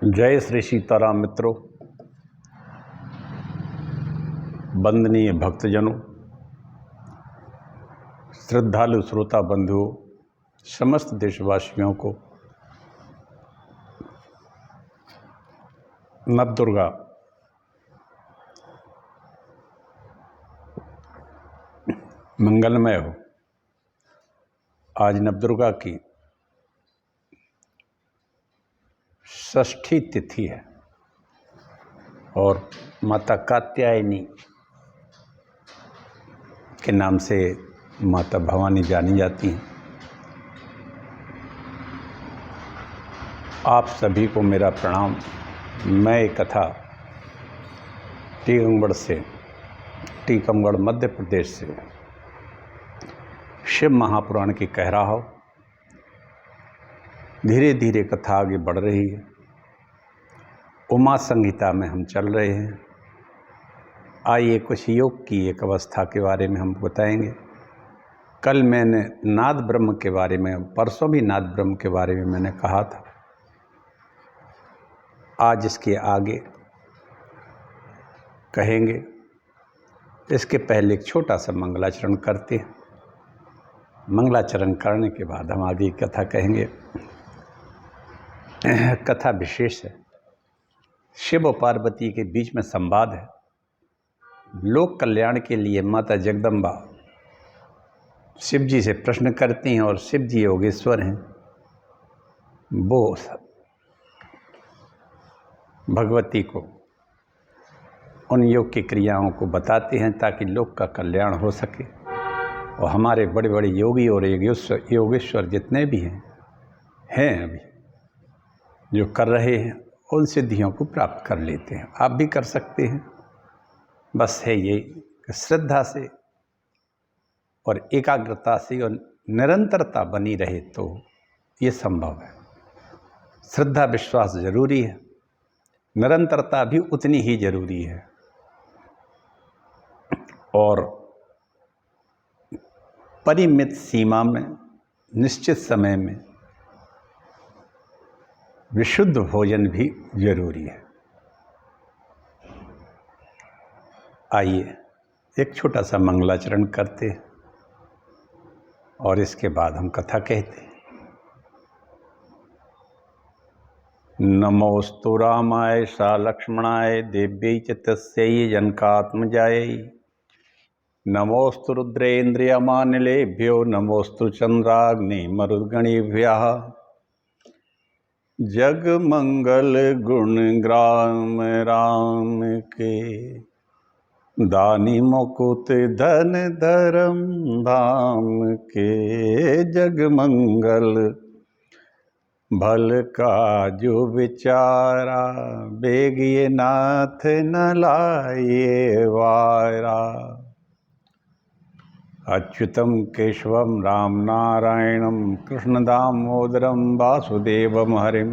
जय श्री सीताराम मित्रों, वंदनीय भक्तजनों, श्रद्धालु श्रोता बंधुओं, समस्त देशवासियों को नवदुर्गा मंगलमय हो। आज नवदुर्गा की षष्ठी तिथि है और माता कात्यायनी के नाम से माता भवानी जानी जाती हैं। आप सभी को मेरा प्रणाम। मैं एक कथा टीकमगढ़ मध्य प्रदेश से शिव महापुराण की कह रहा हूँ। धीरे धीरे कथा आगे बढ़ रही है। उमा संहिता में हम चल रहे हैं। आइए कुछ योग की एक अवस्था के बारे में हम बताएंगे। कल मैंने नाद ब्रह्म के बारे में, परसों भी नाद ब्रह्म के बारे में मैंने कहा था। आज इसके आगे कहेंगे। इसके पहले एक छोटा सा मंगलाचरण करते हैं। मंगलाचरण करने के बाद हम आगे कथा कहेंगे। कथा विशेष है। शिव और पार्वती के बीच में संवाद है। लोक कल्याण के लिए माता जगदम्बा शिव जी से प्रश्न करती हैं और शिव जी योगेश्वर हैं। वो भगवती को उन योग की क्रियाओं को बताते हैं ताकि लोक का कल्याण हो सके। और हमारे बड़े बड़े योगी और योगेश्वर जितने भी हैं अभी जो कर रहे हैं, उन सिद्धियों को प्राप्त कर लेते हैं। आप भी कर सकते हैं। बस है ये कि श्रद्धा से और एकाग्रता से और निरंतरता बनी रहे तो ये संभव है। श्रद्धा विश्वास जरूरी है, निरंतरता भी उतनी ही जरूरी है। और परिमित सीमा में, निश्चित समय में विशुद्ध भोजन भी जरूरी है। आइए एक छोटा सा मंगलाचरण करते हैं और इसके बाद हम कथा कहते हैं। नमोस्तु रामाय सा लक्ष्मणाय देव्यै च तस्यै जनकात्मजायै। नमोस्तु रुद्रेन्द्रियमानिलेभ्यो नमोस्तु चंद्राग्नि मरुद्गणेभ्यः। जग मंगल गुण ग्राम राम के, दानी मुकुट धन धर्म धाम के। जग मंगल भल का जो विचारा, बेगिए नाथ न लाए वारा। अच्युतम केशवम राम नारायणम कृष्ण दामोदरम वासुदेवम हरिम।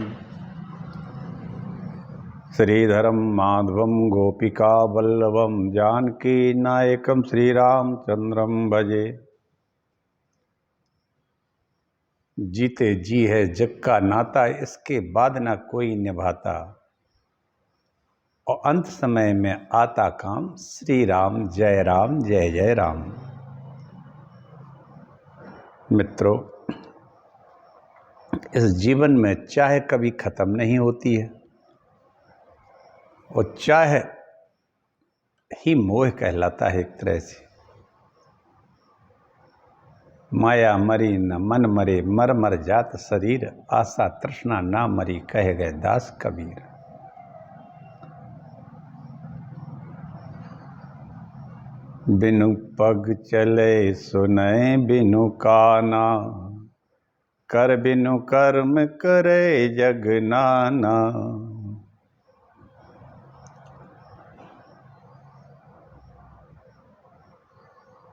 श्रीधरम माधवम गोपिका वल्लभम जानकी नायकम श्रीरामचंद्रम भजे। जीते जी है जग का नाता, इसके बाद ना कोई निभाता। और अंत समय में आता काम, श्री राम जय राम जय जय राम। मित्रों, इस जीवन में चाह कभी खत्म नहीं होती है और चाह ही मोह कहलाता है। एक तरह से माया मरी न मन मरे, मर मर जात शरीर। आशा तृष्णा ना मरी, कह गए दास कबीर। बिनु पग चले सुनय बिनु काना, कर बिनु कर्म करे जग नाना।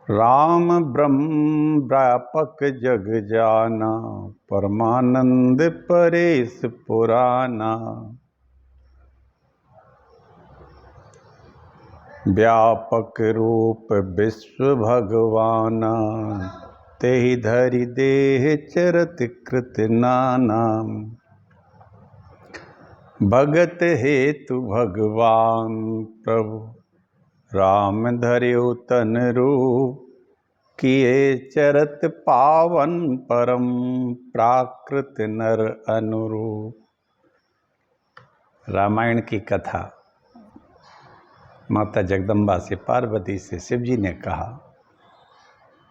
राम ब्रह्म व्यापक जग जाना, परमानंद परेश पुराना। व्यापक रूप विश्व भगवाना, तेहि धरि देह चरत कृत नाना। भगत हेतु भगवान प्रभु राम धर्यो तन रूप, किए चरत पावन परम प्राकृत नर अनुरूप। रामायण की कथा माता जगदम्बा से, पार्वती से शिव जी ने कहा,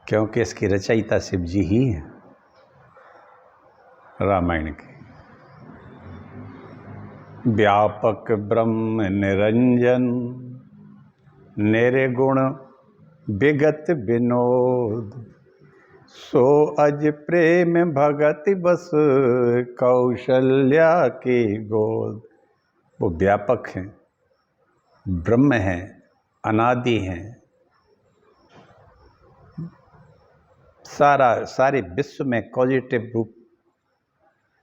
क्योंकि इसकी रचयिता शिव जी ही है रामायण के। व्यापक ब्रह्म निरंजन, निर्गुण विगत विनोद, सो अज प्रेम भगत बस कौशल्या के गोद। वो व्यापक हैं, ब्रह्म हैं, अनादि हैं, सारे विश्व में पॉजिटिव रूप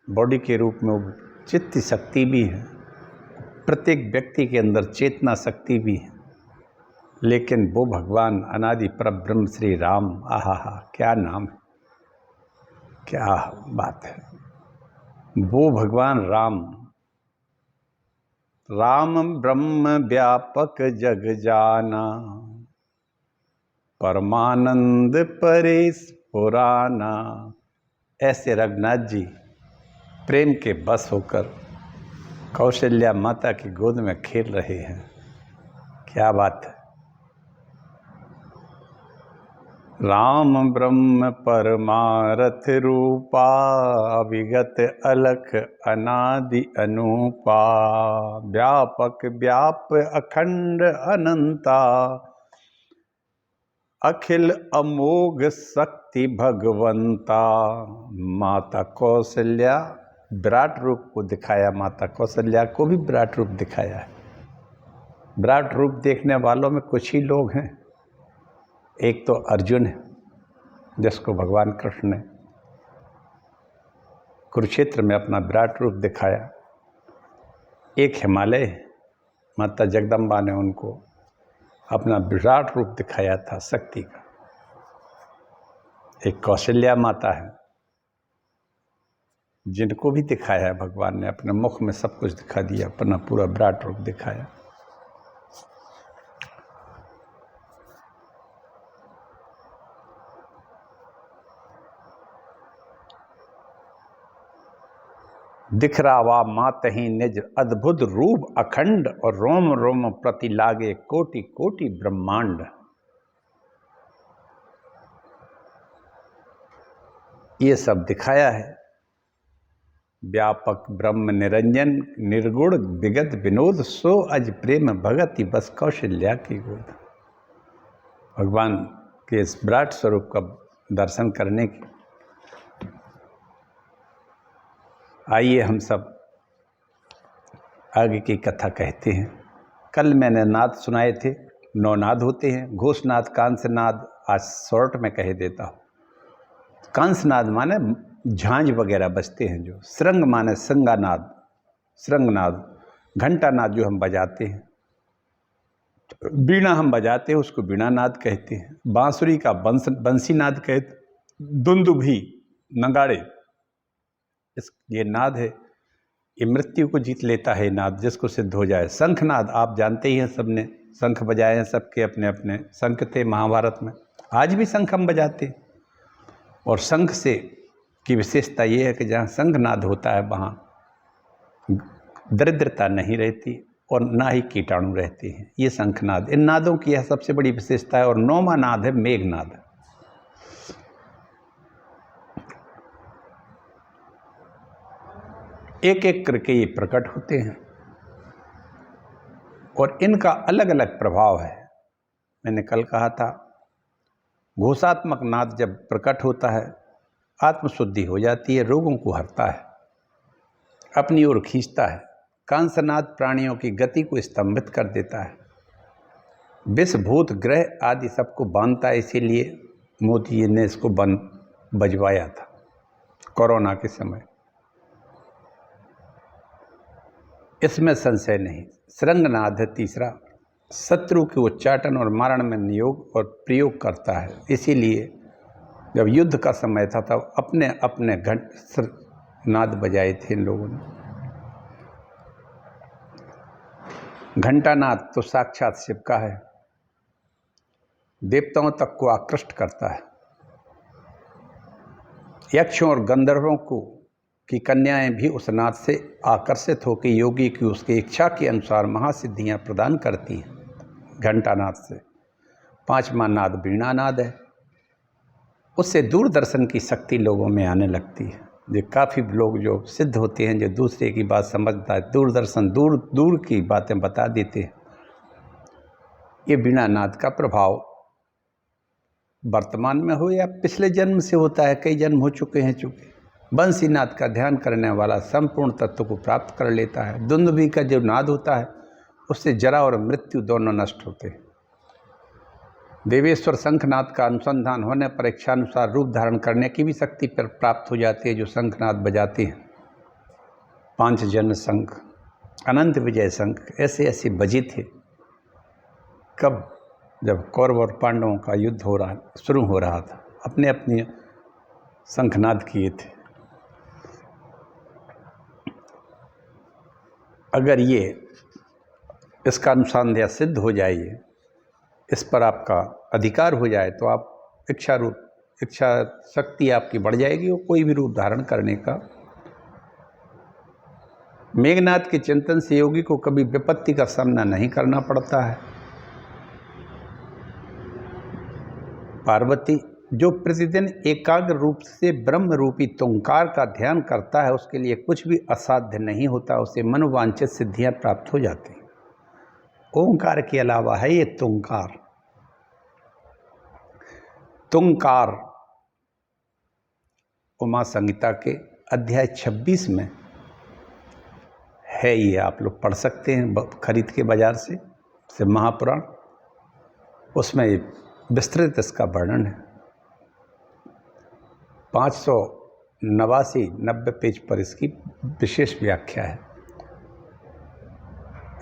बॉडी के रूप में वो चित्त शक्ति भी है, प्रत्येक व्यक्ति के अंदर चेतना शक्ति भी है। लेकिन वो भगवान अनादि परब्रह्म श्री राम, आहा हा, क्या नाम है, क्या बात है। वो भगवान राम, राम ब्रह्म व्यापक जग जाना, परमानंद परेश पुराना। ऐसे रघुनाथ जी प्रेम के बस होकर कौशल्या माता की गोद में खेल रहे हैं। क्या बात है। राम ब्रह्म परमारथ रूपा, विगत अलख अनादि अनूपा, व्यापक व्याप अखंड अनंता, अखिल अमोघ शक्ति भगवंता। माता कौशल्या विराट रूप को दिखाया, माता कौशल्या को भी विराट रूप दिखाया है। विराट रूप देखने वालों में कुछ ही लोग हैं। एक तो अर्जुन है, जिसको भगवान कृष्ण ने कुरुक्षेत्र में अपना विराट रूप दिखाया। एक हिमालय, माता जगदम्बा ने उनको अपना विराट रूप दिखाया था शक्ति का। एक कौशल्या माता है, जिनको भी दिखाया है भगवान ने, अपने मुख में सब कुछ दिखा दिया, अपना पूरा विराट रूप दिखाया। दिख रहा मात ही निज अद्भुत रूप अखंड, और रोम रोम प्रति लागे कोटि कोटि ब्रह्मांड। ये सब दिखाया है। व्यापक ब्रह्म निरंजन, निर्गुण विगत विनोद, सो अज प्रेम भगति बस कौशल्या की गोद। भगवान के इस विराट स्वरूप का दर्शन करने की आइए हम सब आगे की कथा कहते हैं। कल मैंने नाद सुनाए थे, 9 नाद होते हैं। घोषनाद, कांसनाद, आज शॉर्ट में कह देता हूँ। कांसनाद माने झांझ वगैरह बजते हैं जो, श्रृंग माने श्रृंगानाद, श्रृंगनाद, घंटानाद जो हम बजाते हैं, बीणा हम बजाते हैं उसको बीणानाद कहते हैं, बांसुरी का बंसीनाद कहते, दुंदुभी, नगाड़े, ये नाद है। ये मृत्यु को जीत लेता है नाद, जिसको सिद्ध हो जाए। शंखनाद आप जानते ही हैं, सबने शंख बजाए हैं, सबके अपने अपने शंख थे महाभारत में। आज भी शंख हम बजाते हैं, और शंख से की विशेषता ये है कि जहाँ शंखनाद होता है वहाँ दरिद्रता नहीं रहती और ना ही कीटाणु रहते हैं। ये शंखनाद, इन नादों की यह सबसे बड़ी विशेषता है। और 9वां नाद है मेघनाद। एक एक करके ये प्रकट होते हैं और इनका अलग अलग प्रभाव है। मैंने कल कहा था, घोषात्मक नाद जब प्रकट होता है, आत्मशुद्धि हो जाती है, रोगों को हरता है, अपनी ओर खींचता है। कांसनाद प्राणियों की गति को स्तंभित कर देता है, विष भूत ग्रह आदि सबको बांधता है। इसीलिए मोदी जी ने इसको बजवाया था कोरोना के समय। इसमें संशय नहीं। श्रृंगनाद है तीसरा, शत्रु के उच्चाटन और मारण में नियोग और प्रयोग करता है। इसीलिए जब युद्ध का समय था तब अपने अपने नाद बजाए थे इन लोगों ने। घंटानाद तो साक्षात शिव का है, देवताओं तक को आकृष्ट करता है। यक्षों और गंधर्वों को की कन्याएं भी उस नाद से आकर्षित होकर योगी की उसकी इच्छा के अनुसार महासिद्धियां प्रदान करती हैं। घंटानाद से 5वां नाद वीणानाद है, उससे दूरदर्शन की शक्ति लोगों में आने लगती है। जो काफ़ी लोग जो सिद्ध होते हैं, जो दूसरे की बात समझता है, दूरदर्शन दूर दूर की बातें बता देते हैं। ये वीणानाद का प्रभाव वर्तमान में हो या पिछले जन्म से होता है, कई जन्म हो चुके हैं चूँकि। बंसीनाद का ध्यान करने वाला संपूर्ण तत्व को प्राप्त कर लेता है। दुंदुभी का जो नाद होता है उससे जरा और मृत्यु दोनों नष्ट होते हैं। देवेश्वर शंखनाद का अनुसंधान होने पर इच्छानुसार रूप धारण करने की भी शक्ति पर प्राप्त हो जाती है, जो शंखनाद बजाते हैं। 5 जन शंख, अनंत विजय शंख ऐसे ऐसे बजे थे। कब? जब कौरव और पांडवों का युद्ध शुरू हो रहा था, अपने अपने शंखनाद किए थे। अगर ये इसका अनुसंधान सिद्ध हो जाए, इस पर आपका अधिकार हो जाए, तो आप इच्छा शक्ति आपकी बढ़ जाएगी और कोई भी रूप धारण करने का। मेघनाद के चिंतन से योगी को कभी विपत्ति का सामना नहीं करना पड़ता है। पार्वती जो प्रतिदिन एकाग्र रूप से ब्रह्म रूपी तुंकार का ध्यान करता है, उसके लिए कुछ भी असाध्य नहीं होता, उसे मनोवांछित सिद्धियां प्राप्त हो जाती हैं। ओंकार के अलावा है ये तुंकार। तुंकार उमा संहिता के अध्याय 26 में है। ये आप लोग पढ़ सकते हैं खरीद के बाजार से महापुराण, उसमें विस्तृत इसका वर्णन है। 590 पेज पर इसकी विशेष व्याख्या है।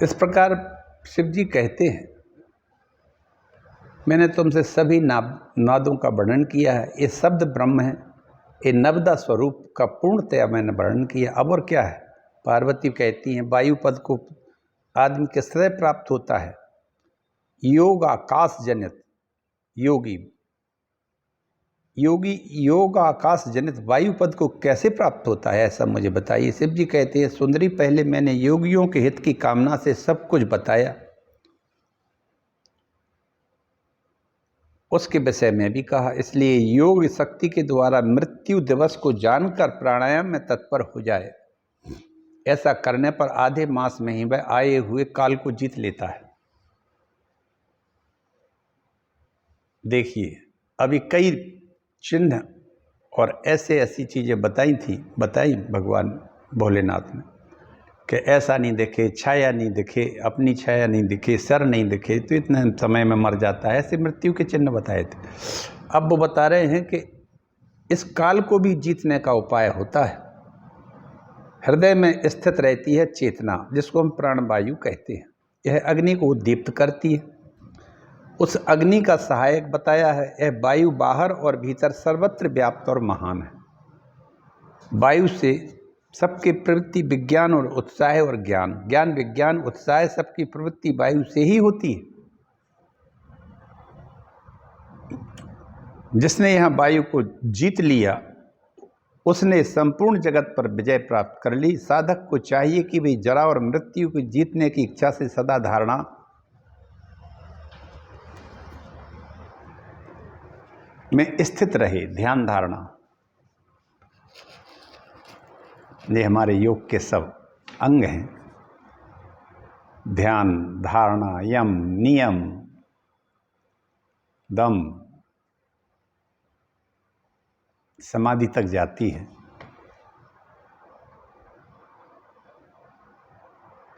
इस प्रकार शिव जी कहते हैं, मैंने तुमसे सभी नादों का वर्णन किया है। ये शब्द ब्रह्म है, ये नवदा स्वरूप का पूर्णतया मैंने वर्णन किया। अब और क्या है? पार्वती कहती हैं, वायु पद को आदमी किससे प्राप्त होता है? योग आकाश जनित योग आकाश जनित वायु पद को कैसे प्राप्त होता है, ऐसा मुझे बताइए। शिव जी कहते हैं, सुंदरी, पहले मैंने योगियों के हित की कामना से सब कुछ बताया, उसके विषय में भी कहा। इसलिए योग शक्ति के द्वारा मृत्यु दिवस को जानकर प्राणायाम में तत्पर हो जाए। ऐसा करने पर आधे मास में ही वह आए हुए काल को जीत लेता है। देखिए, अभी कई चिन्ह और ऐसी चीज़ें बताई भगवान भोलेनाथ ने कि ऐसा नहीं दिखे, छाया नहीं दिखे, अपनी छाया नहीं दिखे, सर नहीं दिखे तो इतने समय में मर जाता है। ऐसे मृत्यु के चिन्ह बताए थे। अब वो बता रहे हैं कि इस काल को भी जीतने का उपाय होता है। हृदय में स्थित रहती है चेतना, जिसको हम प्राणवायु कहते हैं। यह अग्नि को उद्दीप्त करती है। उस अग्नि का सहायक बताया है। यह वायु बाहर और भीतर सर्वत्र व्याप्त और महान है। वायु से सबकी प्रवृत्ति विज्ञान और उत्साह और ज्ञान विज्ञान उत्साह सबकी प्रवृत्ति वायु से ही होती है। जिसने यहाँ वायु को जीत लिया, उसने संपूर्ण जगत पर विजय प्राप्त कर ली। साधक को चाहिए कि वे जरा और मृत्यु को जीतने की इच्छा से सदा धारणा में स्थित रहे। ध्यान धारणा, ये हमारे योग के सब अंग हैं। ध्यान, धारणा, यम, नियम, दम, समाधि तक जाती है।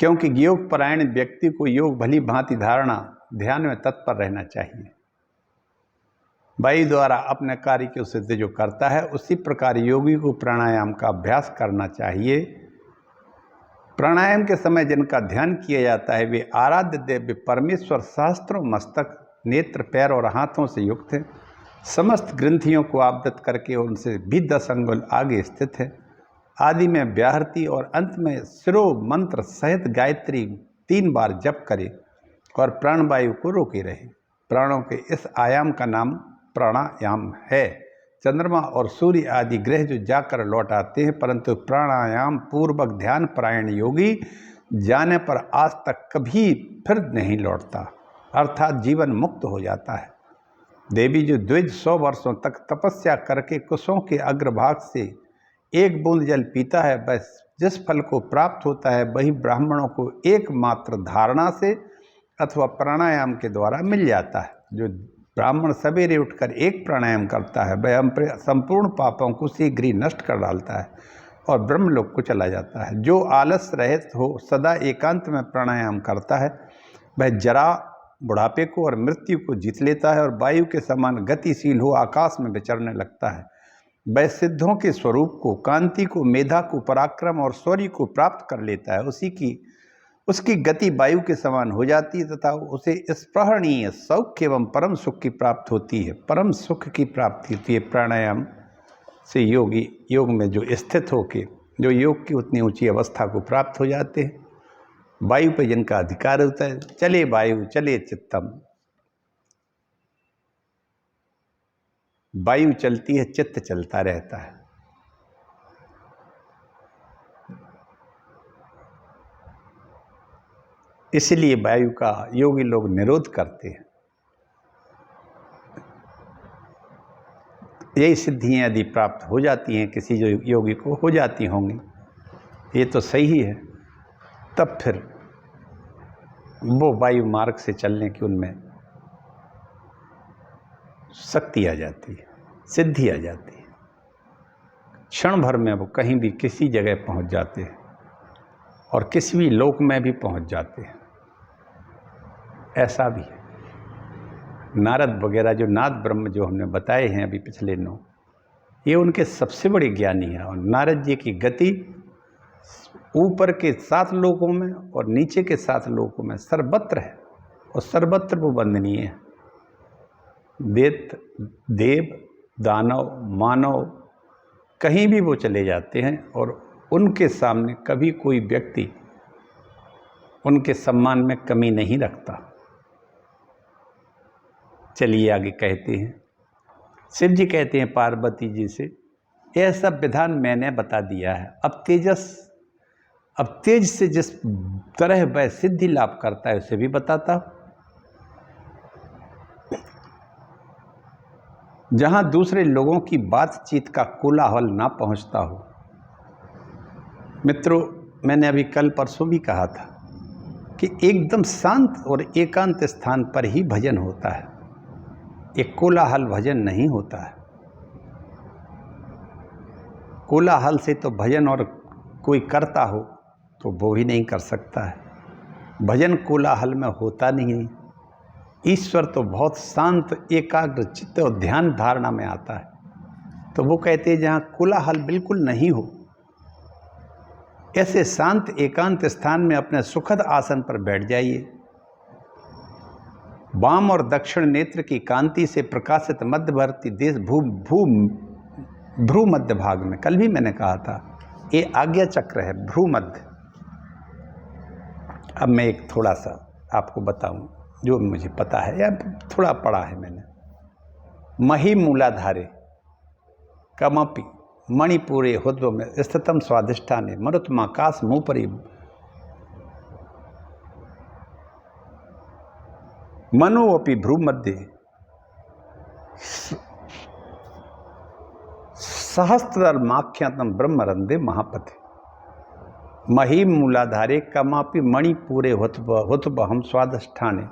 क्योंकि योग परायण व्यक्ति को योग भली भांति धारणा ध्यान में तत्पर रहना चाहिए। वायु द्वारा अपने कार्य की सिद्धि जो करता है, उसी प्रकार योगी को प्राणायाम का अभ्यास करना चाहिए। प्राणायाम के समय जिनका ध्यान किया जाता है, वे आराध्य देव परमेश्वर सहस्त्रों मस्तक, नेत्र, पैर और हाथों से युक्त हैं। समस्त ग्रंथियों को आवृत करके उनसे भी 10 अंगुल आगे स्थित है। आदि में व्याहृति और अंत में शिरो मंत्र सहित गायत्री 3 बार जप करे और प्राणवायु को रोके रहे। प्राणों के इस आयाम का नाम प्राणायाम है। चंद्रमा और सूर्य आदि ग्रह जो जाकर लौट आते हैं, परंतु प्राणायाम पूर्वक ध्यान परायण योगी जाने पर आज तक कभी फिर नहीं लौटता, अर्थात जीवन मुक्त हो जाता है। देवी जो द्विज 100 वर्षों तक तपस्या करके कुशों के अग्रभाग से एक बूंद जल पीता है, बस जिस फल को प्राप्त होता है वही ब्राह्मणों को एकमात्र धारणा से अथवा प्राणायाम के द्वारा मिल जाता है। जो ब्राह्मण सवेरे उठकर एक प्राणायाम करता है वह संपूर्ण पापों को शीघ्र ही नष्ट कर डालता है और ब्रह्मलोक को चला जाता है। जो आलस रहित हो सदा एकांत में प्राणायाम करता है वह जरा, बुढ़ापे को और मृत्यु को जीत लेता है और वायु के समान गतिशील हो आकाश में विचरने लगता है। वह सिद्धों के स्वरूप को, कांति को, मेधा को, पराक्रम और शौर्य को प्राप्त कर लेता है। उसकी गति वायु के समान हो जाती है तथा उसे स्पृहणीय सौख्य एवं परम सुख की प्राप्त होती है। परम सुख की प्राप्ति होती है प्राणायाम से। योग में जो स्थित होके जो योग की उतनी ऊंची अवस्था को प्राप्त हो जाते हैं, वायु पर जिनका अधिकार होता है, चले वायु चले चित्तम, वायु चलती है चित्त चलता रहता है। इसलिए वायु का योगी लोग निरोध करते हैं। यही सिद्धियां यदि प्राप्त हो जाती हैं किसी जो योगी को, हो जाती होंगी, ये तो सही है, तब फिर वो वायु मार्ग से चलने की उनमें शक्ति आ जाती है, सिद्धि आ जाती है। क्षण भर में वो कहीं भी किसी जगह पहुंच जाते हैं और किसी भी लोक में भी पहुंच जाते हैं। ऐसा भी है। नारद वगैरह जो नाद ब्रह्म जो हमने बताए हैं अभी पिछले 9, ये उनके सबसे बड़े ज्ञानी हैं। और नारद जी की गति ऊपर के 7 लोकों में और नीचे के 7 लोकों में सर्वत्र है और सर्वत्र वो वंदनीय है। देव, दानव, मानव कहीं भी वो चले जाते हैं और उनके सामने कभी कोई व्यक्ति उनके सम्मान में कमी नहीं रखता। चलिए आगे कहते हैं। शिव जी कहते हैं पार्वती जी से, यह सब विधान मैंने बता दिया है। अब तेज से जिस तरह वह सिद्धि लाभ करता है उसे भी बताता। जहां दूसरे लोगों की बातचीत का कोलाहल ना पहुंचता हो। मित्रों, मैंने अभी कल परसों भी कहा था कि एकदम शांत और एकांत स्थान पर ही भजन होता है। एक कोलाहल भजन नहीं होता है। कोलाहल से तो भजन और कोई करता हो तो वो भी नहीं कर सकता है। भजन कोलाहल में होता नहीं। ईश्वर तो बहुत शांत एकाग्र चित्त और ध्यान धारणा में आता है। तो वो कहते हैं जहाँ कोलाहल बिल्कुल नहीं हो, ऐसे शांत एकांत स्थान में अपने सुखद आसन पर बैठ जाइए। वाम और दक्षिण नेत्र की कांति से प्रकाशित मध्यवर्ती देश भ्रू मध्य भाग में, कल भी मैंने कहा था, ये आज्ञा चक्र है, भ्रू मध्य। अब मैं एक थोड़ा सा आपको बताऊं जो मुझे पता है या थोड़ा पढ़ा है मैंने। मही मूलाधारे कमपि मणिपुरे हुद्व में स्थितम स्वाधिष्ठाने मरुत्माकाश मुपरि मनोपि भ्रूमध्ये सहस्त्रमाख्यातम ब्रह्मरंदे महापथे मही मूलाधारे कमापि मणिपुरे हुतब हम स्वाधिष्ठाने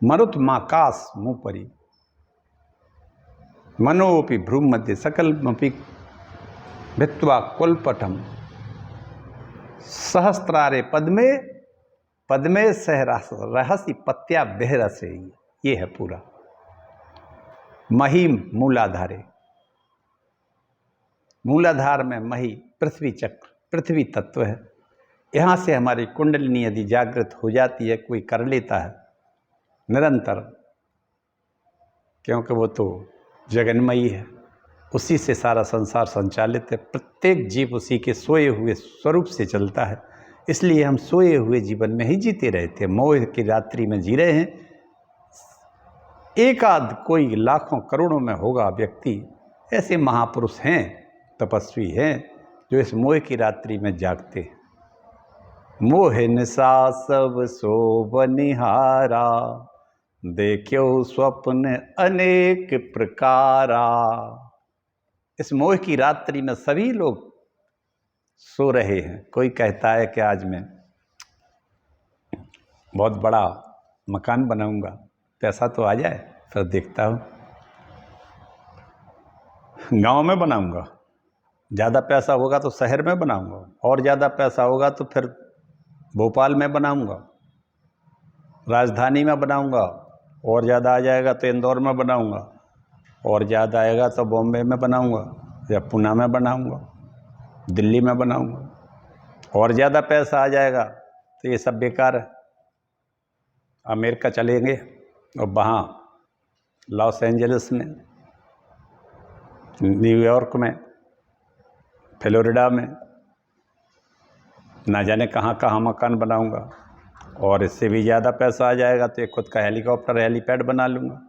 मरुत्माकाश मुपरि मनोपि भ्रूमध्ये सकलमपि भित्वा कुलपटम सहस्त्रारे पद्मे सह रहस्य पत्या बेहरसे। ये है पूरा मही मूलाधारे। मूलाधार में मही पृथ्वी चक्र, पृथ्वी तत्व है। यहाँ से हमारी कुंडलिनी यदि जागृत हो जाती है, कोई कर लेता है निरंतर, क्योंकि वो तो जगन्मयी है, उसी से सारा संसार संचालित है। प्रत्येक जीव उसी के सोए हुए स्वरूप से चलता है। इसलिए हम सोए हुए जीवन में ही जीते रहते, मोह की रात्रि में जी रहे हैं। एक आध कोई लाखों करोड़ों में होगा व्यक्ति, ऐसे महापुरुष हैं, तपस्वी हैं, जो इस मोह की रात्रि में जागते हैं। मोह निशा सब सोब निहारा, देखो स्वप्न अनेक प्रकारा। इस मोह की रात्रि में सभी लोग सो रहे हैं। कोई कहता है कि आज मैं बहुत बड़ा मकान बनाऊंगा, पैसा तो आ जाए, फिर देखता हूँ गांव में बनाऊंगा, ज़्यादा पैसा होगा तो शहर में बनाऊंगा, और ज़्यादा पैसा होगा तो फिर भोपाल में बनाऊंगा, राजधानी में बनाऊंगा, और ज़्यादा आ जाएगा तो इंदौर में बनाऊंगा, और ज़्यादा आएगा तो बॉम्बे में बनाऊंगा या पुणे में बनाऊंगा, दिल्ली में बनाऊंगा, और ज़्यादा पैसा आ जाएगा तो ये सब बेकार है। अमेरिका चलेंगे और वहाँ लॉस एंजलिस में, न्यूयॉर्क में, फ्लोरिडा में, ना जाने कहाँ कहाँ मकान बनाऊंगा, और इससे भी ज़्यादा पैसा आ जाएगा तो एक खुद का हेलीकॉप्टर, हेलीपैड बना लूँगा।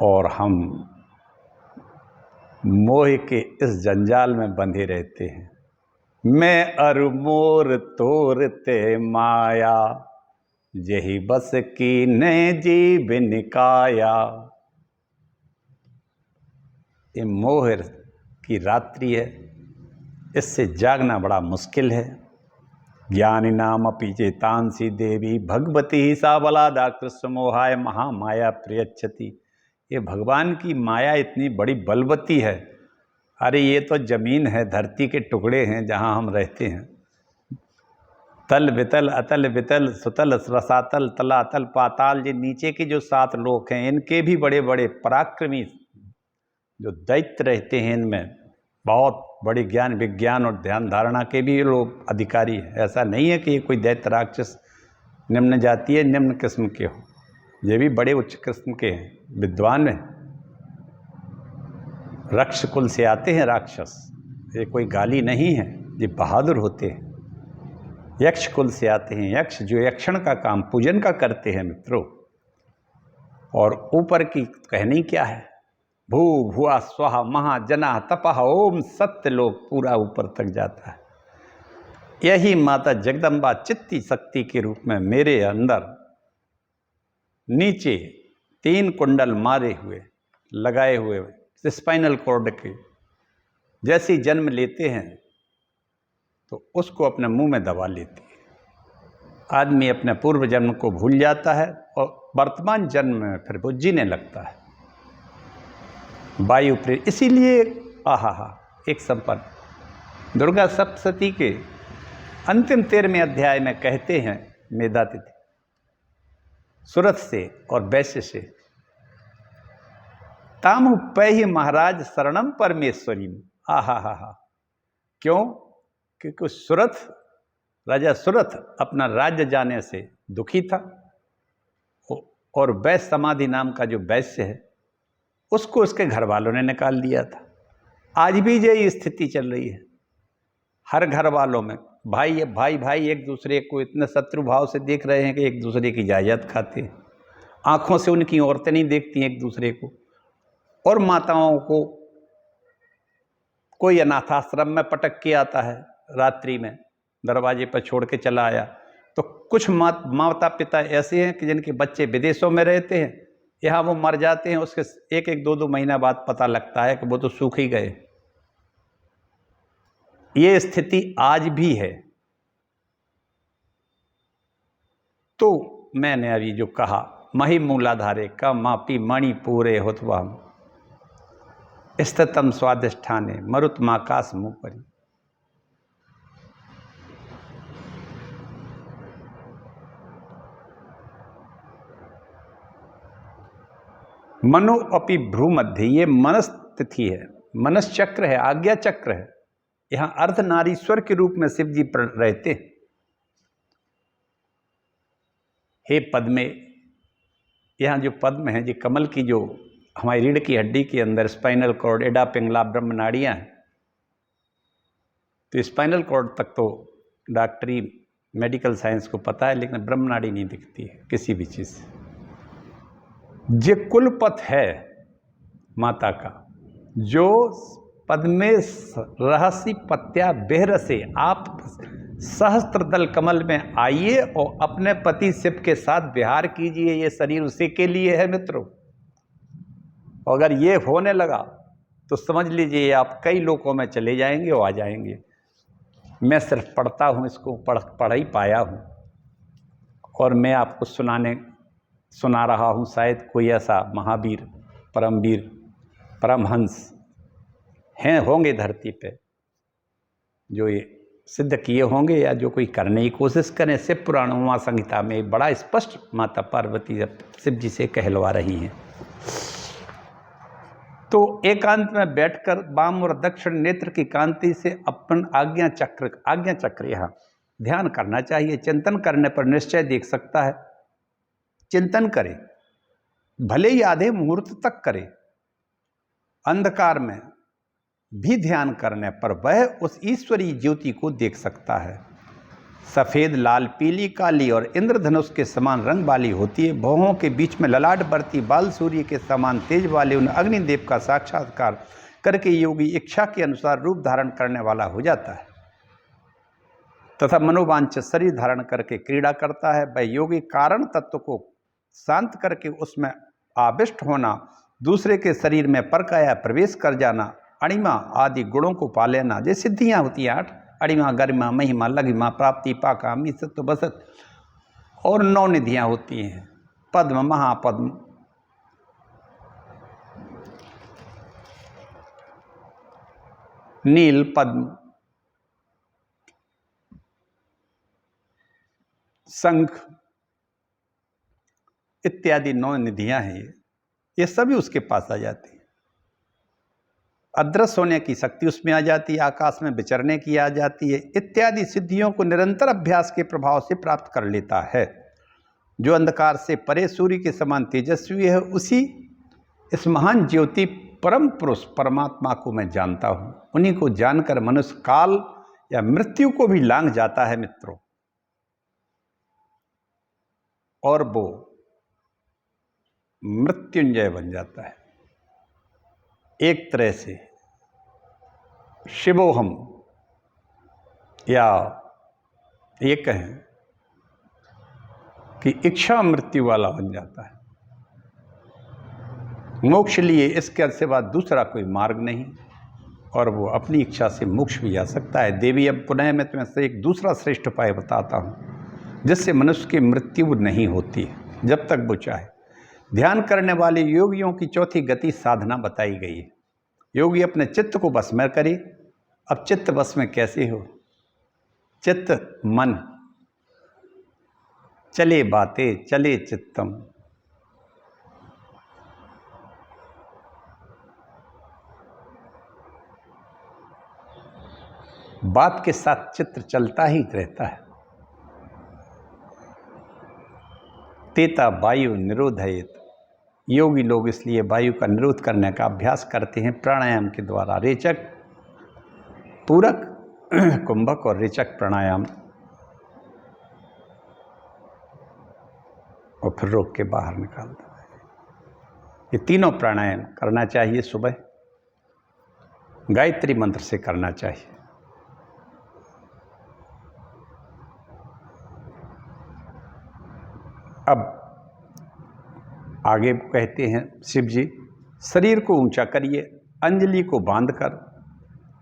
और हम मोह के इस जंजाल में बंधे रहते हैं। मैं अरु मोर तोरते माया, यही बस की ने जीव निकाया। ये मोह की रात्रि है, इससे जागना बड़ा मुश्किल है। ज्ञानी नाम अपि चेतांसी देवी, भगवती ही सा बलादा कृष्ण मोहाय महामाया प्रियच्छति। ये भगवान की माया इतनी बड़ी बलवती है। अरे ये तो जमीन है, धरती के टुकड़े हैं जहाँ हम रहते हैं। तल वितल अतल वितल सुतल रसातल तलातल पाताल, ये नीचे के जो 7 लोक हैं, इनके भी बड़े बड़े पराक्रमी जो दैत्य रहते हैं, इनमें बहुत बड़े ज्ञान विज्ञान और ध्यान धारणा के भी लोग अधिकारी हैं। ऐसा नहीं है कि ये कोई दैत्य राक्षस निम्न जाति है, निम्न किस्म के हो, ये भी बड़े उच्च किस्म के हैं, विद्वान हैं। रक्ष कुल से आते हैं राक्षस, ये कोई गाली नहीं है, ये बहादुर होते हैं। यक्ष कुल से आते हैं यक्ष, जो यक्षण का काम पूजन का करते हैं मित्रों। और ऊपर की कहनी क्या है, भू भुआ स्वाहा महा जना तपह ओम, सत्य लोग पूरा ऊपर तक जाता है। यही माता जगदम्बा चित्ती शक्ति के रूप में मेरे अंदर नीचे 3 कुंडल मारे हुए लगाए हुए स्पाइनल कॉर्ड के, जैसे जन्म लेते हैं तो उसको अपने मुंह में दबा लेती है। आदमी अपने पूर्व जन्म को भूल जाता है और वर्तमान जन्म में फिर वो जीने लगता है। वायु प्रेरित, इसीलिए एक संपन्न दुर्गा सप्तशती के अंतिम 13वें अध्याय में कहते हैं मेधातिथि, सुरथ से और वैश्य से, तामु पैहि महाराज शरणम परमेश्वरी। क्यों? क्योंकि सुरथ, राजा सुरथ अपना राज्य जाने से दुखी था, और वैश्य समाधि नाम का जो वैश्य है उसको उसके घर वालों ने निकाल दिया था। आज भी यही स्थिति चल रही है। हर घर वालों में भाई भाई एक दूसरे को इतने शत्रु भाव से देख रहे हैं कि एक दूसरे की जायदाद खाते हैं। आंखों से उनकी औरतें नहीं देखती एक दूसरे को, और माताओं को कोई अनाथाश्रम में पटक के आता है, रात्रि में दरवाजे पर छोड़ के चला आया। तो कुछ माता पिता ऐसे हैं कि जिनके बच्चे विदेशों में रहते हैं, यहाँ वो मर जाते हैं, उसके 1-2 महीना बाद पता लगता है कि वो तो सूख ही गए। ये स्थिति आज भी है। तो मैंने अभी जो कहा, मही मूलाधारे का मापी मणि पूरे होतवा स्थितम स्वादिष्ठाने मरुत्माकाश मुपरि। मनो अपि भ्रू मध्य, ये मनस्तिथि है, मनश्चक्र है, आज्ञा चक्र है। यहाँ अर्धनारीश्वर के रूप में शिव जी रहते हैं। हे पद्मे, यहाँ जो पद्म है, जो कमल की, जो हमारी रीढ़ की हड्डी के अंदर स्पाइनल कॉर्ड, एडा पिंगला ब्रह्म नाड़ियाँ हैं, तो स्पाइनल कॉर्ड तक तो डॉक्टरी मेडिकल साइंस को पता है, लेकिन ब्रह्मनाड़ी नहीं दिखती है किसी भी चीज़ से। ये कुलपथ है माता का, जो पद में रहसी पत्या बेहरसे आप सहस्त्र दल कमल में आइए और अपने पति शिव के साथ विहार कीजिए। ये शरीर उसी के लिए है मित्रों। अगर ये होने लगा तो समझ लीजिए आप कई लोकों में चले जाएंगे और आ जाएंगे। मैं सिर्फ पढ़ता हूँ, इसको पढ़ ही पाया हूँ और मैं आपको सुना रहा हूँ। शायद कोई ऐसा महावीर, परमवीर, परमहंस होंगे धरती पे जो ये सिद्ध किए होंगे, या जो कोई करने की कोशिश करें। शिव पुराण उमा संहिता में बड़ा स्पष्ट माता पार्वती शिव जी से कहलवा रही हैं। तो एकांत में बैठकर वाम और दक्षिण नेत्र की कांति से अपन आज्ञा चक्र यहाँ ध्यान करना चाहिए। चिंतन करने पर निश्चय देख सकता है। चिंतन करे, भले ही आधे मुहूर्त तक करे। अंधकार में भी ध्यान करने पर वह उस ईश्वरीय ज्योति को देख सकता है। सफ़ेद, लाल, पीली, काली और इंद्रधनुष के समान रंग वाली होती है। भौहों के बीच में ललाट बरती बाल सूर्य के समान तेज वाले उन अग्निदेव का साक्षात्कार करके योगी इच्छा के अनुसार रूप धारण करने वाला हो जाता है तथा मनोवांछित शरीर धारण करके क्रीड़ा करता है। वह योगी कारण तत्व को शांत करके उसमें आविष्ट होना, दूसरे के शरीर में परकाया प्रवेश कर जाना, अणिमा आदि गुणों को पा लेना। जैसे सिद्धियाँ होती हैं 8, अणिमा, गरिमा, महिमा, लघिमा, प्राप्ति, पाका, मीसत, बसत, और 9 निधियाँ होती हैं। पद्म, महापद्म, नील पद्म, शंख इत्यादि 9 निधियाँ हैं। ये सभी उसके पास आ जाती हैं। अदृश्य होने की शक्ति उसमें आ जाती है, आकाश में विचरने की आ जाती है। इत्यादि सिद्धियों को निरंतर अभ्यास के प्रभाव से प्राप्त कर लेता है। जो अंधकार से परे सूर्य के समान तेजस्वी है, उसी इस महान ज्योति परम पुरुष परमात्मा को मैं जानता हूँ। उन्हीं को जानकर मनुष्य काल या मृत्यु को भी लांघ जाता है मित्रों, और वो मृत्युंजय बन जाता है। एक तरह से शिवोहम, या ये कहें कि इच्छा मृत्यु वाला बन जाता है। मोक्ष लिए इसके सिवा दूसरा कोई मार्ग नहीं, और वो अपनी इच्छा से मोक्ष भी जा सकता है। देवी, अब पुनः मैं तुम्हें से एक दूसरा श्रेष्ठ उपाय बताता हूँ जिससे मनुष्य की मृत्यु नहीं होती है जब तक वो चाहे। ध्यान करने वाले योगियों की चौथी गति साधना बताई गई है। योगी अपने चित्त को बस में करे। अब चित्त बस में कैसे हो? चित्त मन, चले बातें चले चित्तम। बात के साथ चित्र चलता ही रहता है। तेता वायु निरोधयेत। योगी लोग इसलिए वायु का निरोध करने का अभ्यास करते हैं प्राणायाम के द्वारा। रेचक, पूरक, कुंभक और रेचक प्राणायाम, और फिर रोक के बाहर निकाल दो। ये तीनों प्राणायाम करना चाहिए। सुबह गायत्री मंत्र से करना चाहिए। अब आगे कहते हैं शिव जी, शरीर को ऊंचा करिए, अंजलि को बांधकर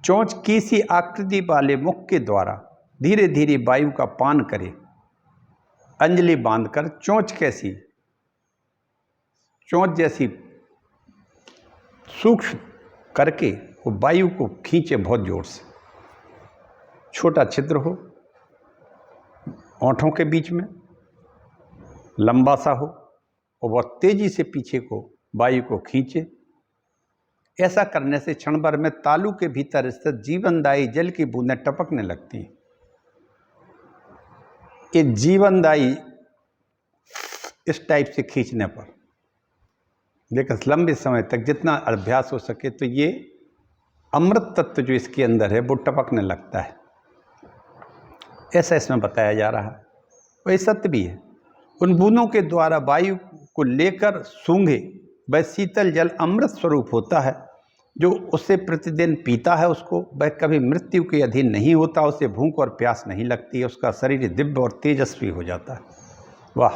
चोंच की सी आकृति वाले मुख के द्वारा धीरे धीरे वायु का पान करें। अंजलि बांधकर चोंच कैसी, चोंच जैसी सूक्ष्म करके वो वायु को खींचे बहुत जोर से। छोटा छिद्र हो, ओंठों के बीच में लंबा सा हो, और बहुत तेजी से पीछे को वायु को खींचे। ऐसा करने से क्षण भर में तालू के भीतर स्थित जीवनदायी जल की बूंदें टपकने लगती हैं। ये जीवनदायी इस टाइप से खींचने पर, लेकिन लंबे समय तक जितना अभ्यास हो सके तो ये अमृत तत्व जो इसके अंदर है वो टपकने लगता है। ऐसा इसमें बताया जा रहा है। वही सत्य भी है। उन बूंदों के द्वारा वायु को लेकर सूंघे वह शीतल जल अमृत स्वरूप होता है। जो उसे प्रतिदिन पीता है उसको वह कभी मृत्यु के अधीन नहीं होता, उसे भूख और प्यास नहीं लगती है, उसका शरीर दिव्य और तेजस्वी हो जाता है। वाह!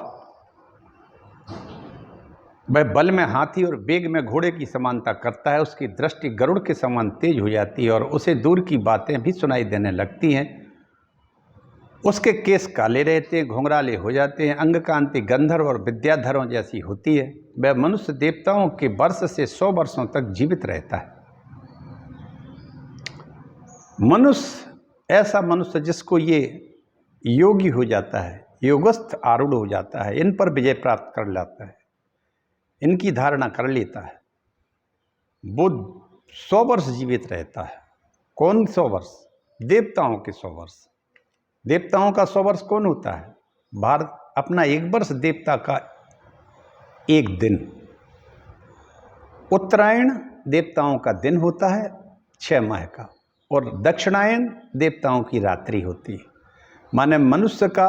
वह बल में हाथी और वेग में घोड़े की समानता करता है, उसकी दृष्टि गरुड़ के समान तेज हो जाती है और उसे दूर की बातें भी सुनाई देने लगती हैं। उसके केस काले रहते हैं, घुंघराले हो जाते हैं, अंग कांति गंधर्व और विद्याधरों जैसी होती है। वह मनुष्य देवताओं के वर्ष से 100 वर्षों तक जीवित रहता है। मनुष्य, ऐसा मनुष्य जिसको ये योगी हो जाता है, योगस्थ आरूढ़ हो जाता है, इन पर विजय प्राप्त कर लेता है, इनकी धारणा कर लेता है, वो 100 वर्ष जीवित रहता है। कौन 100 वर्ष? देवताओं के 100 वर्ष। देवताओं का 100 वर्ष कौन होता है? भारत अपना 1 वर्ष देवता का 1 दिन। उत्तरायण देवताओं का दिन होता है 6 माह का, और दक्षिणायन देवताओं की रात्रि होती है। माने मनुष्य का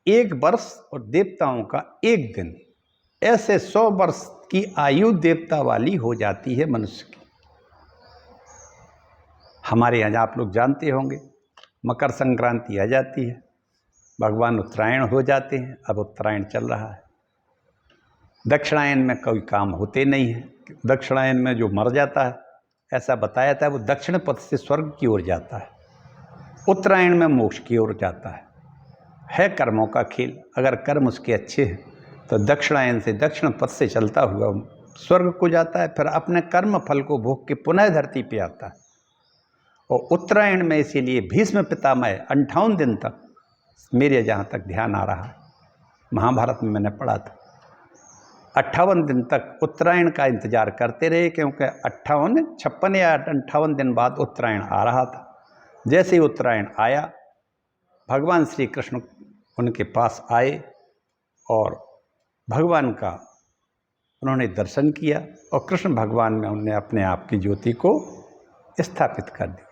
1 वर्ष और देवताओं का 1 दिन, ऐसे 100 वर्ष की आयु देवता वाली हो जाती है मनुष्य की। हमारे यहाँ आप लोग जानते होंगे, मकर संक्रांति आ जाती है, भगवान उत्तरायण हो जाते हैं। अब उत्तरायण चल रहा है। दक्षिणायन में कोई काम होते नहीं है। दक्षिणायन में जो मर जाता है, ऐसा बताया था, वो दक्षिण पथ से स्वर्ग की ओर जाता है। उत्तरायण में मोक्ष की ओर जाता है कर्मों का खेल। अगर कर्म उसके अच्छे हैं तो दक्षिणायन से, दक्षिण पथ से चलता हुआ स्वर्ग को जाता है, फिर अपने कर्म फल को भोग के पुनः धरती पे आता है। और उत्तरायण में इसीलिए भीष्म पितामह 58 दिन तक, मेरे जहाँ तक ध्यान आ रहा है, महाभारत में मैंने पढ़ा था, 58 दिन तक उत्तरायण का इंतजार करते रहे, क्योंकि 56 या 58 दिन बाद उत्तरायण आ रहा था। जैसे ही उत्तरायण आया, भगवान श्री कृष्ण उनके पास आए और भगवान का उन्होंने दर्शन किया, और कृष्ण भगवान में उन्होंने अपने आप की ज्योति को स्थापित कर दिया।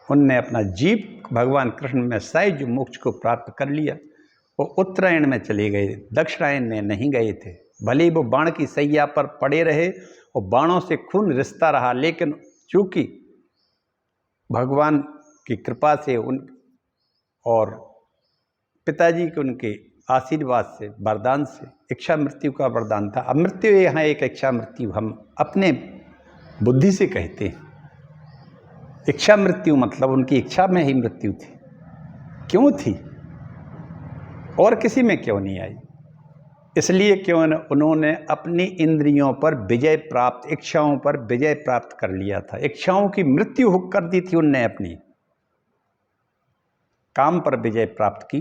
उनने अपना जीव भगवान कृष्ण में साइज मोक्ष को प्राप्त कर लिया। वो उत्तरायण में चले गए, दक्षिणायन में नहीं गए थे। भले वो बाण की सैया पर पड़े रहे और बाणों से खून रिसता रहा, लेकिन चूंकि भगवान की कृपा से उन और पिताजी के उनके आशीर्वाद से, वरदान से, इच्छा मृत्यु का वरदान था। अब मृत्यु यहाँ एक इच्छा मृत्यु हम अपने बुद्धि से कहते हैं। इच्छा मृत्यु मतलब उनकी इच्छा में ही मृत्यु थी। क्यों थी और किसी में क्यों नहीं आई? इसलिए क्यों उन्होंने अपनी इंद्रियों पर विजय प्राप्त, इच्छाओं पर विजय प्राप्त कर लिया था। इच्छाओं की मृत्यु कर दी थी उनने अपनी। काम पर विजय प्राप्त की,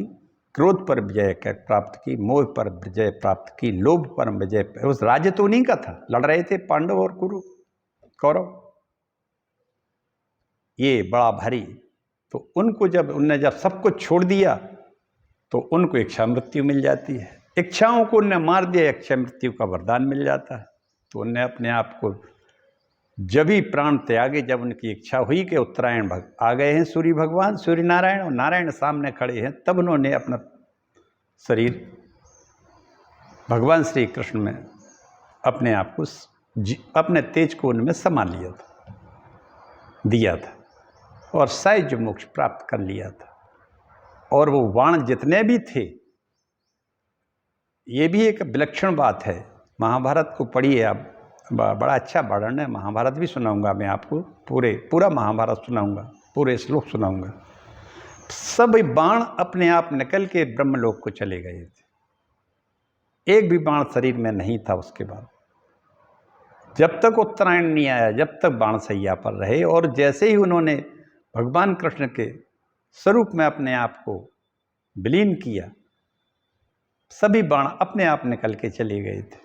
क्रोध पर विजय प्राप्त की, मोह पर विजय प्राप्त की, लोभ पर विजय। उस राज्य तो उन्हीं का था, लड़ रहे थे पांडव और कौरव। ये बड़ा भारी। तो उनको जब सब कुछ छोड़ दिया तो उनको इच्छा मृत्यु मिल जाती है। इच्छाओं को उनने मार दिया, इच्छा मृत्यु का वरदान मिल जाता है। तो उनने अपने आप को जब ही प्राण त्यागे, जब उनकी इच्छा हुई कि उत्तरायण आ गए हैं सूर्य भगवान, सूर्य नारायण और नारायण सामने खड़े हैं, तब उन्होंने अपना शरीर भगवान श्री कृष्ण में अपने आप को, अपने तेज को उनमें समा दिया था और साइज मोक्ष प्राप्त कर लिया था। और वो बाण जितने भी थे, ये भी एक विलक्षण बात है। महाभारत को पढ़िए आप, बड़ा अच्छा वर्णन है। महाभारत भी सुनाऊंगा मैं आपको, पूरा महाभारत सुनाऊंगा, पूरे श्लोक सुनाऊंगा। सब बाण अपने आप निकल के ब्रह्मलोक को चले गए थे। एक भी बाण शरीर में नहीं था उसके बाद, जब तक उत्तरायण नहीं आया, जब तक बाण सैया पर रहे। और जैसे ही उन्होंने भगवान कृष्ण के स्वरूप में अपने आप को विलीन किया, सभी बाण अपने आप निकल के चले गए थे।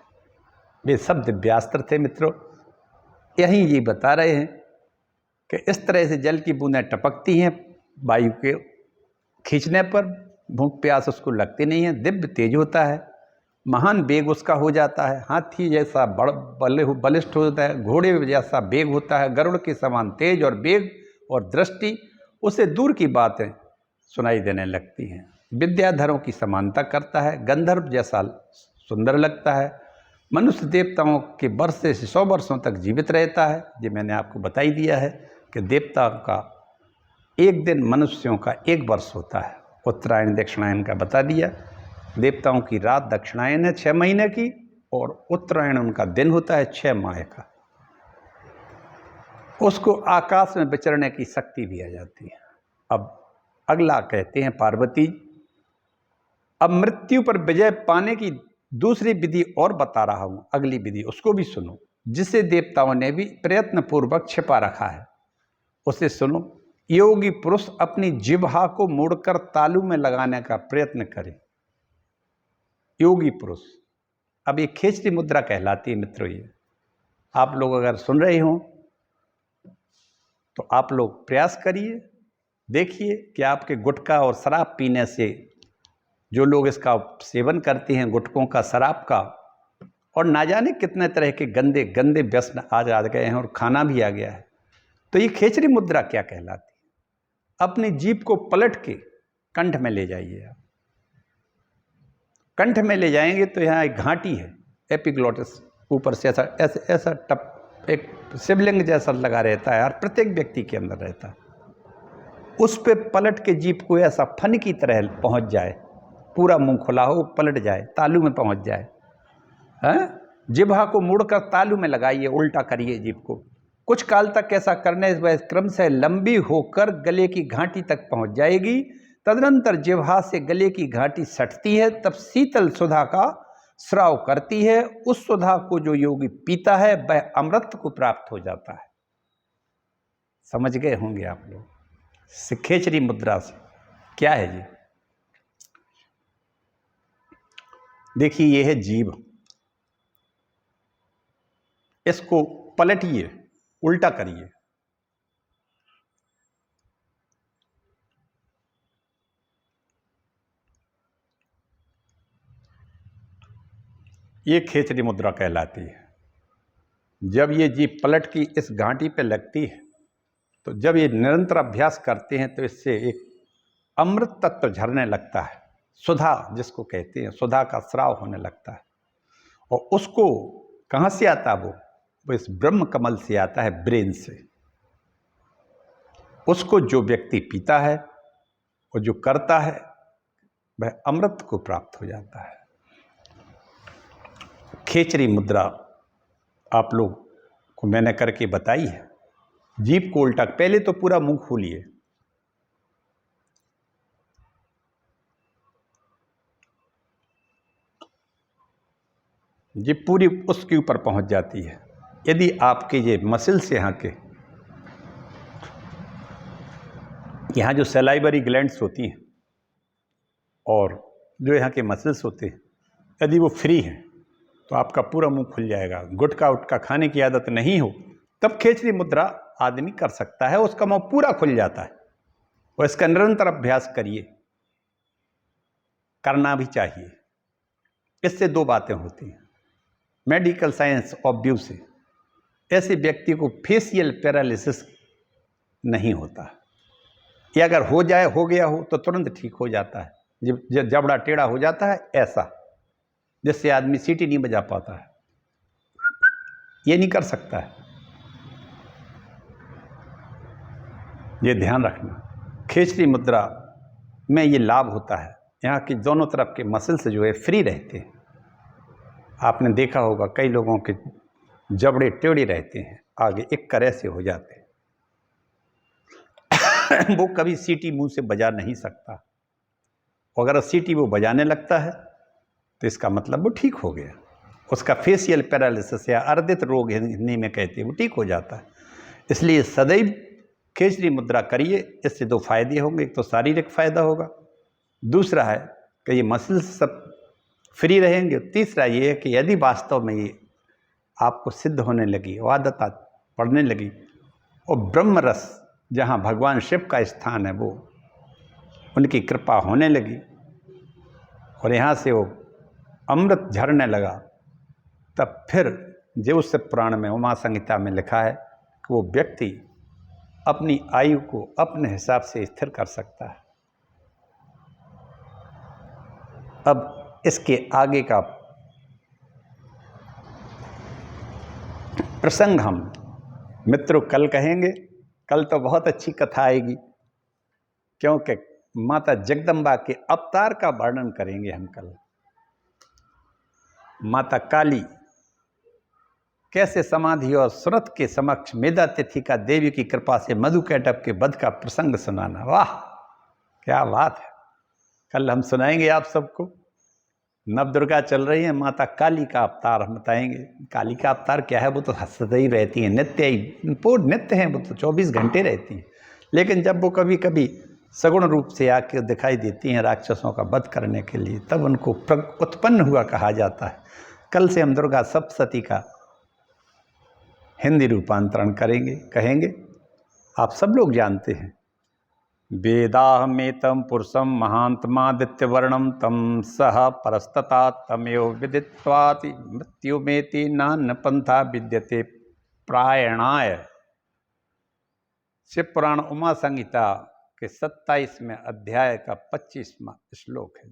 वे सब दिव्यास्त्र थे मित्रों। यही ये बता रहे हैं कि इस तरह से जल की बूंदें टपकती हैं वायु के खींचने पर, भूख प्यास उसको लगती नहीं है, दिव्य तेज होता है, महान वेग उसका हो जाता है, हाथी जैसा बलिष्ठ होता है, घोड़े जैसा वेग होता है, गरुड़ के समान तेज और वेग और दृष्टि। उससे दूर की बात है, सुनाई देने लगती हैं। विद्याधरों की समानता करता है, गंधर्व जैसा सुंदर लगता है, मनुष्य देवताओं के वर्ष से 100 वर्षों तक जीवित रहता है। ये मैंने आपको बता ही दिया है कि देवताओं का एक दिन मनुष्यों का 1 वर्ष होता है। उत्तरायण दक्षिणायन का बता दिया। देवताओं की रात दक्षिणायन है 6 महीने की, और उत्तरायण उनका दिन होता है 6 माह का। उसको आकाश में विचरने की शक्ति भी आ जाती है। अब अगला कहते हैं पार्वती, अब मृत्यु पर विजय पाने की दूसरी विधि और बता रहा हूं, अगली विधि उसको भी सुनो, जिसे देवताओं ने भी प्रयत्न पूर्वक छिपा रखा है, उसे सुनो। योगी पुरुष अपनी जिह्वा को मोड़कर तालू में लगाने का प्रयत्न करे। योगी पुरुष, अब ये खेचरी मुद्रा कहलाती है मित्रों। ये आप लोग अगर सुन रहे हो तो आप लोग प्रयास करिए, देखिए कि आपके गुटखा और शराब पीने से, जो लोग इसका सेवन करते हैं गुटखों का, शराब का, और ना जाने कितने तरह के गंदे गंदे व्यसन आज आ गए हैं और खाना भी आ गया है, तो ये खेचरी मुद्रा क्या कहलाती है। अपनी जीभ को पलट के कंठ में ले जाइए। आप कंठ में ले जाएंगे तो यहाँ एक घाटी है, एपिग्लोटिस, ऊपर से ऐसा टप एक शिवलिंग जैसा लगा रहता है और प्रत्येक व्यक्ति के अंदर रहता है। उस पे पलट के जीभ को ऐसा फन की तरह पहुंच जाए, पूरा मुंह खुला हो, पलट जाए, तालू में पहुंच जाए। जिह्वा को मुड़कर तालू में लगाइए, उल्टा करिए जीभ को। कुछ काल तक ऐसा करने वह क्रम से लंबी होकर गले की घाटी तक पहुंच जाएगी। तदनंतर जिह्वा से गले की घाटी सटती है, तब शीतल सुधा का स्राव करती है। उस सुधा को जो योगी पीता है वह अमृत को प्राप्त हो जाता है। समझ गए होंगे आप लोग खेचरी मुद्रा से क्या है जी। देखिए ये है जीभ, इसको पलटिए, उल्टा करिए। ये खेचरी मुद्रा कहलाती है। जब ये जीभ पलट की इस घाटी पे लगती है, तो जब ये निरंतर अभ्यास करते हैं तो इससे एक अमृत तत्व झरने लगता है, सुधा जिसको कहते हैं, सुधा का स्राव होने लगता है। और उसको कहाँ से आता है वो इस ब्रह्म कमल से आता है, ब्रेन से। उसको जो व्यक्ति पीता है और जो करता है वह अमृत को प्राप्त हो जाता है। खेचरी मुद्रा आप लोग को मैंने करके बताई है। जीभ को उल्टा, पहले तो पूरा मुंह खोलिए, जीभ पूरी उसके ऊपर पहुंच जाती है। यदि आपके ये मसल्स यहाँ जो सलाइवरी ग्लैंड्स होती हैं और जो यहाँ के मसल्स होते हैं, यदि वो फ्री हैं तो आपका पूरा मुंह खुल जाएगा। गुटखा उटखा खाने की आदत नहीं हो तब खेचरी मुद्रा आदमी कर सकता है, उसका मुंह पूरा खुल जाता है। और इसका निरंतर अभ्यास करिए, करना भी चाहिए। इससे 2 बातें होती हैं। मेडिकल साइंस ऑफ व्यू से ऐसे व्यक्ति को फेशियल पैरालिसिस नहीं होता, या अगर हो गया हो तो तुरंत ठीक हो जाता है। जब जबड़ा टेढ़ा हो जाता है ऐसा, जिससे आदमी सीटी नहीं बजा पाता है, ये नहीं कर सकता है। ये ध्यान रखना। खेचरी मुद्रा में ये लाभ होता है, यहाँ की दोनों तरफ के मसल्स जो है फ्री रहते हैं। आपने देखा होगा कई लोगों के जबड़े टेढ़े रहते हैं, आगे एक करे से हो जाते हैं। वो कभी सीटी मुंह से बजा नहीं सकता। अगर सीटी वो बजाने लगता है तो इसका मतलब वो ठीक हो गया। उसका फेशियल पैरालिसिस या अर्दित रोग हिंदी में कहते हैं, वो ठीक हो जाता है। इसलिए सदैव खेचरी मुद्रा करिए। इससे 2 फायदे होंगे, एक तो शारीरिक फायदा होगा, दूसरा है कि ये मसल्स सब फ्री रहेंगे। तीसरा ये है कि यदि वास्तव में ये आपको सिद्ध होने लगी, आदत पड़ने लगी, और ब्रह्म रस जहाँ भगवान शिव का स्थान है वो उनकी कृपा होने लगी और यहाँ से वो अमृत झरने लगा, तब फिर जो उससे पुराण में उमा संहिता में लिखा है कि वो व्यक्ति अपनी आयु को अपने हिसाब से स्थिर कर सकता है। अब इसके आगे का प्रसंग हम मित्रों कल कहेंगे। कल तो बहुत अच्छी कथा आएगी, क्योंकि माता जगदम्बा के अवतार का वर्णन करेंगे हम कल। माता काली कैसे समाधि और सुरत के समक्ष मेधा तिथि का देवी की कृपा से मधुकैटभ के वध का प्रसंग सुनाना। वाह क्या बात है। कल हम सुनाएंगे आप सबको। नवदुर्गा चल रही है, माता काली का अवतार हम बताएंगे। काली का अवतार क्या है, वो तो हंसते ही रहती हैं, नित्य ही पूर्ण नित्य हैं, वो तो 24 घंटे रहती हैं। लेकिन जब वो कभी कभी सगुण रूप से आके दिखाई देती हैं राक्षसों का वध करने के लिए, तब उनको उत्पन्न हुआ कहा जाता है। कल से हम दुर्गा सप्तशती का हिंदी रूपांतरण करेंगे, कहेंगे। आप सब लोग जानते हैं, वेदाहमेतं पुरुषं महान्तमादित्यवर्णं तं सह परस्तता तमेव विदित्वाति मृत्युमेति नान्य पंथा विद्यते प्रायणाय। शिव पुराण उमा संहिता के 27वें अध्याय का 25वां श्लोक है।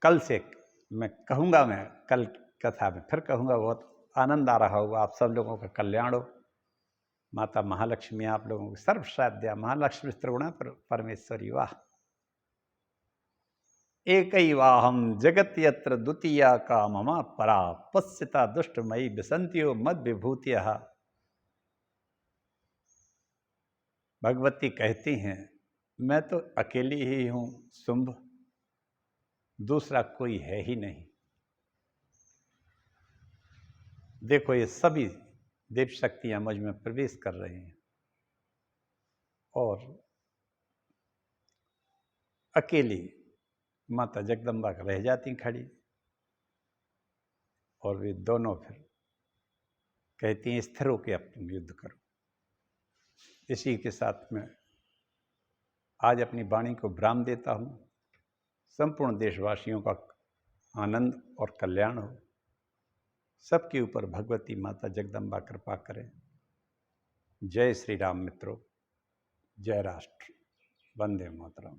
कल से मैं कहूँगा, मैं कल कथा में फिर कहूँगा। बहुत आनंद आ रहा होगा, आप सब लोगों का कल्याण हो। माता महालक्ष्मी आप लोगों की सर्वसाध्या महालक्ष्मी त्रिगुणा परमेश्वरी। वाह एकैवाहं जगत यत्र द्वितीया का ममा परा पश्यता दुष्टमयी विसंत्यो मद विभूतियः। भगवती कहती हैं, मैं तो अकेली ही हूँ शुंभ, दूसरा कोई है ही नहीं। देखो ये सभी देव शक्तियां मुझ में प्रवेश कर रही हैं और अकेली माता जगदम्बा रह जाती खड़ी, और वे दोनों फिर कहती हैं स्थिर होकर अब तुम युद्ध करो। इसी के साथ में आज अपनी वाणी को विराम देता हूँ। संपूर्ण देशवासियों का आनंद और कल्याण हो, सबके ऊपर भगवती माता जगदम्बा कृपा करें। जय श्री राम मित्रों, जय राष्ट्र, वंदे मातरम।